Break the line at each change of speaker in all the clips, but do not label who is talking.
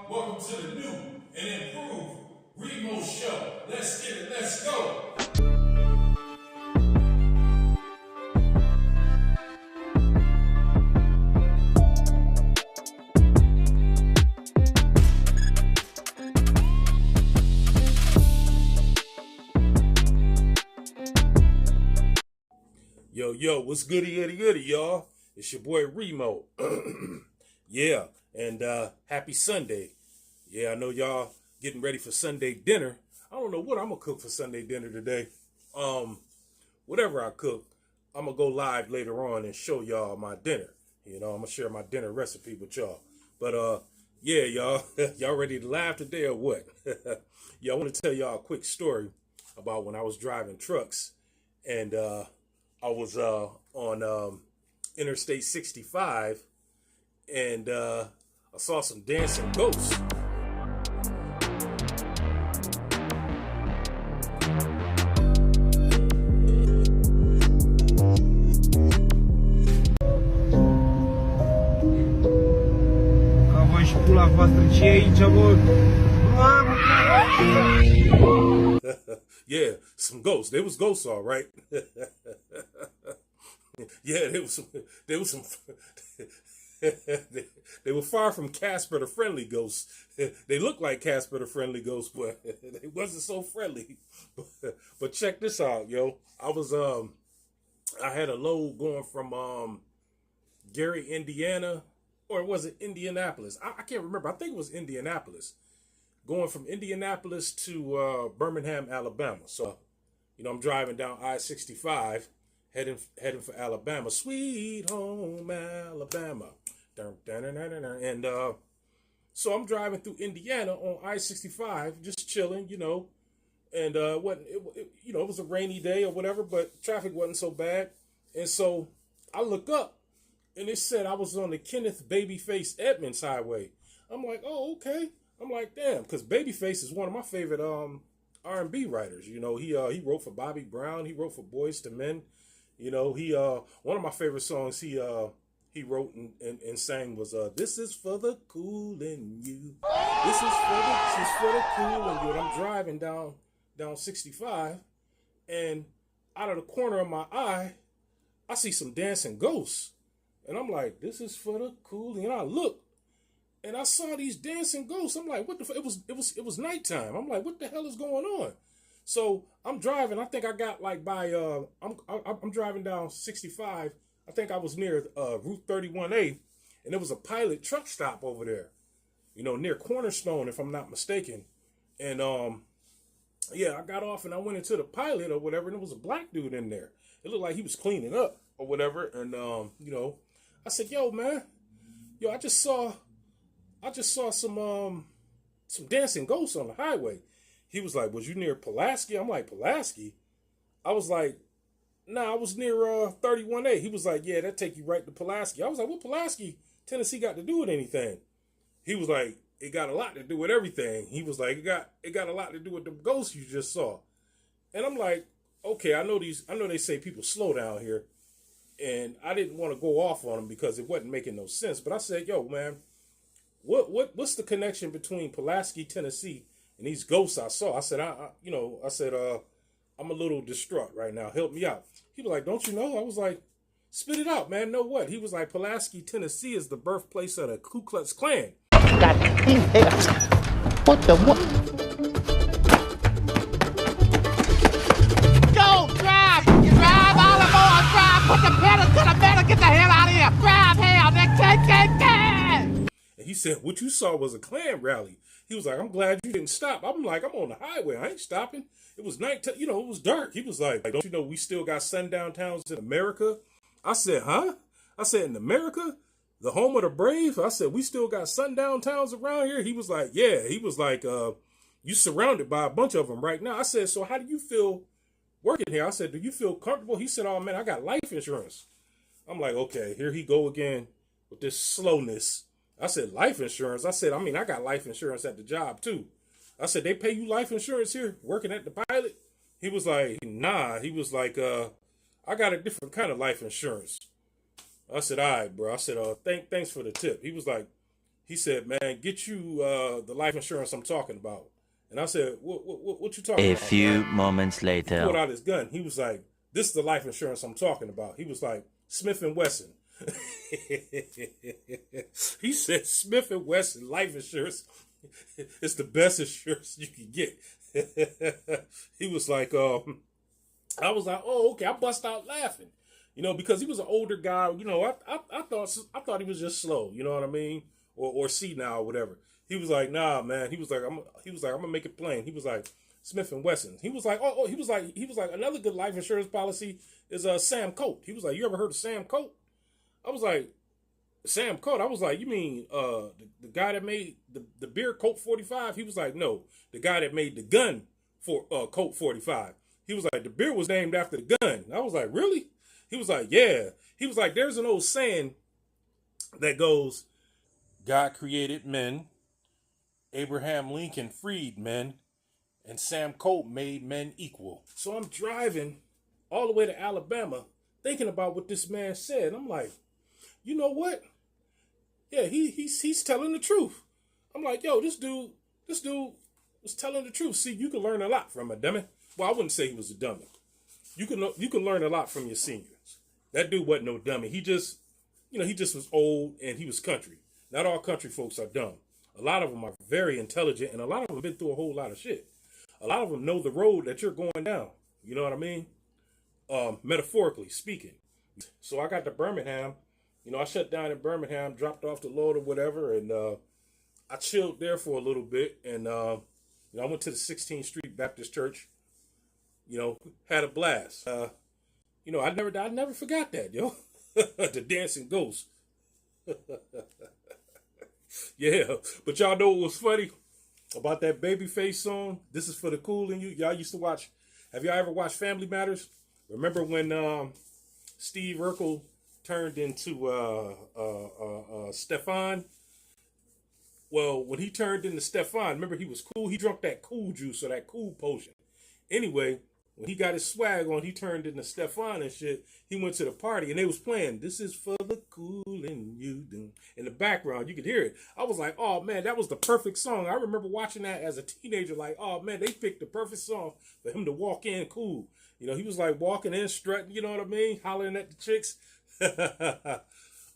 Welcome to the new and improved Remo Show. Let's get it, let's go. Yo, what's goody, y'all? It's your boy Remo. Yeah, and happy Sunday. Yeah, I know y'all getting ready for Sunday dinner. I don't know what I'm gonna cook for Sunday dinner today. Whatever I cook, I'm gonna go live later on and show y'all my dinner. You know, I'm gonna share my dinner recipe with y'all. But yeah, y'all, y'all ready to laugh today or what? Yeah, I want to tell y'all a quick story about when I was driving trucks and I was on Interstate 65 and I saw some dancing ghosts.
Voi și pula voastră, ce e aici, bă?
Yeah, some ghosts. They was ghosts, all right. Yeah, they was some they were far from Casper the Friendly Ghost. They looked like Casper the Friendly Ghost, but they wasn't so friendly. But check this out, yo. I had a load going from Gary, Indiana, or was it Indianapolis? I can't remember. I think it was Indianapolis. Going from Indianapolis to Birmingham, Alabama. So, you know, I'm driving down I-65, heading for Alabama. Sweet home Alabama. And so I'm driving through Indiana on I-65, just chilling, you know. And it was a rainy day or whatever, but traffic wasn't so bad. And so I look up, and it said I was on the Kenneth Babyface Edmonds Highway. I'm like, oh, okay. I'm like, damn, because Babyface is one of my favorite R&B writers. You know, he wrote for Bobby Brown. He wrote for Boyz II Men. You know, one of my favorite songs he wrote and sang was "This is for the cool in you. This is for the cool in you." And I'm driving down 65, and out of the corner of my eye, I see some dancing ghosts, and I'm like, "This is for the cool." And I look. And I saw these dancing ghosts. I'm like, what the fuck? It was nighttime. I'm like, what the hell is going on? So I'm driving. I think I got like by I'm driving down 65. I think I was near Route 31A, and there was a Pilot truck stop over there, you know, near Cornerstone, if I'm not mistaken. And yeah, I got off and I went into the Pilot or whatever, and there was a black dude in there. It looked like he was cleaning up or whatever. And you know, I said, yo, man, I just saw some dancing ghosts on the highway. He was like, was you near Pulaski? I'm like, Pulaski? I was like, nah, I was near 31A. He was like, yeah, that take you right to Pulaski. I was like, what Pulaski, Tennessee got to do with anything? He was like, it got a lot to do with everything. He was like, it got a lot to do with the ghosts you just saw. And I'm like, okay, I know they say people slow down here. And I didn't want to go off on them because it wasn't making no sense. But I said, yo, man, what's the connection between Pulaski, Tennessee, and these ghosts I saw? I said, I'm a little distraught right now. Help me out. He was like, don't you know? I was like, spit it out, man. Know what? He was like, Pulaski, Tennessee is the birthplace of the Ku Klux Klan.
What the what?
Go, drive! Drive all aboard! Drive! Put the pedal to the metal! Get the hell out of here! Drive, hell! Then
And he said, what you saw was a Klan rally. He was like, I'm glad you didn't stop. I'm like, I'm on the highway. I ain't stopping. It was night, you know, it was dark. He was like, don't you know we still got sundown towns in America? I said, huh? I said, in America? The home of the brave? I said, we still got sundown towns around here? He was like, yeah. He was like, you surrounded by a bunch of them right now. I said, so how do you feel working here? I said, do you feel comfortable? He said, oh, man, I got life insurance. I'm like, okay, here he go again with this slowness. I said, life insurance? I said, I got life insurance at the job, too. I said, they pay you life insurance here working at the Pilot? He was like, nah. He was like, I got a different kind of life insurance. I said, all right, bro. I said, thanks for the tip. He was like, He said, man, get you the life insurance I'm talking about. And I said, what you talking about?
A few
man?
moments
He pulled
later.
out his gun. He was like, this is the life insurance I'm talking about. He was like, Smith and Wesson. He said, Smith and Wesson life insurance. It's the best insurance you can get. He was like, I was like, oh, okay. I bust out laughing, because he was an older guy. I thought he was just slow. You know what I mean, or senile, or whatever. He was like, nah, man. He was like, I'm gonna make it plain. He was like, Smith and Wesson. He was like, he was like, another good life insurance policy is Sam Colt. He was like, you ever heard of Sam Colt? I was like, Sam Colt. I was like, you mean the guy that made the beer Colt 45? He was like, no, the guy that made the gun for Colt 45. He was like, the beer was named after the gun. I was like, really? He was like, yeah. He was like, there's an old saying that goes, God created men, Abraham Lincoln freed men, and Sam Colt made men equal. So I'm driving all the way to Alabama thinking about what this man said. I'm like, you know what? Yeah, he's telling the truth. I'm like, yo, this dude was telling the truth. See, you can learn a lot from a dummy. Well, I wouldn't say he was a dummy. You can learn a lot from your seniors. That dude wasn't no dummy. He just was old and he was country. Not all country folks are dumb. A lot of them are very intelligent, and a lot of them have been through a whole lot of shit. A lot of them know the road that you're going down. You know what I mean? Metaphorically speaking. So I got to Birmingham. I shut down in Birmingham, dropped off the load or whatever, and I chilled there for a little bit. And I went to the 16th Street Baptist Church. Had a blast. I never forgot that, yo. The dancing ghost. Yeah, but y'all know what was funny about that Babyface song? This is for the cool in you. Y'all used to watch. Have y'all ever watched Family Matters? Remember when Steve Urkel turned into Stefan? Well, when he turned into Stefan, remember he was cool. He drank that cool juice or that cool potion. Anyway, when he got his swag on, he turned into Stefan and shit. He went to the party and they was playing "This Is for the Cool in You." In the background, you could hear it. I was like, oh man, that was the perfect song. I remember watching that as a teenager, like, oh man, they picked the perfect song for him to walk in cool. He was like walking in, strutting, you know what I mean? Hollering at the chicks.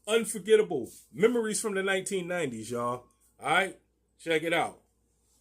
Unforgettable. Memories from the 1990s, y'all. All right, check it out.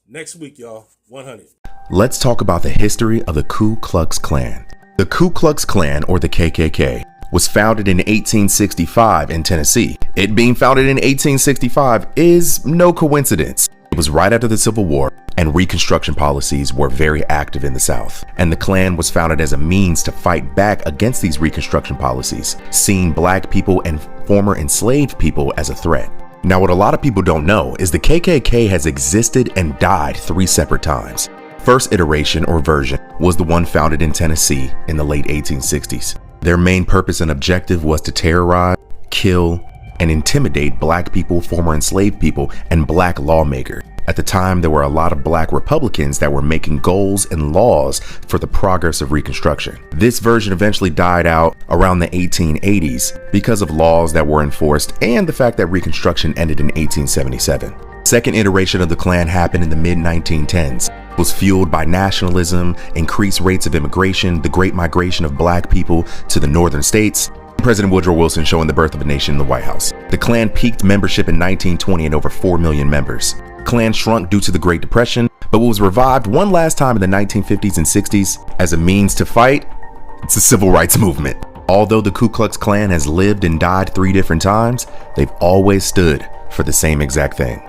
Next week, y'all. 100.
Let's talk about the history of the Ku Klux Klan. The Ku Klux Klan, or the KKK, was founded in 1865 in Tennessee. It being founded in 1865 is no coincidence. It was right after the Civil War, and Reconstruction policies were very active in the South. And the Klan was founded as a means to fight back against these Reconstruction policies, seeing Black people and former enslaved people as a threat. Now, what a lot of people don't know is the KKK has existed and died 3 separate times. First iteration or version was the one founded in Tennessee in the late 1860s. Their main purpose and objective was to terrorize, kill, and intimidate Black people, former enslaved people, and Black lawmakers. At the time, there were a lot of Black Republicans that were making goals and laws for the progress of Reconstruction. This version eventually died out around the 1880s because of laws that were enforced and the fact that Reconstruction ended in 1877. Second iteration of the Klan happened in the mid-1910s. It was fueled by nationalism, increased rates of immigration, the great migration of Black people to the northern states, President Woodrow Wilson showing the birth of a nation in the White House. The Klan peaked membership in 1920 at over 4 million members. The Klan shrunk due to the Great Depression, but was revived one last time in the 1950s and 60s as a means to fight. It's a civil rights movement. Although the Ku Klux Klan has lived and died 3 different times, they've always stood for the same exact thing.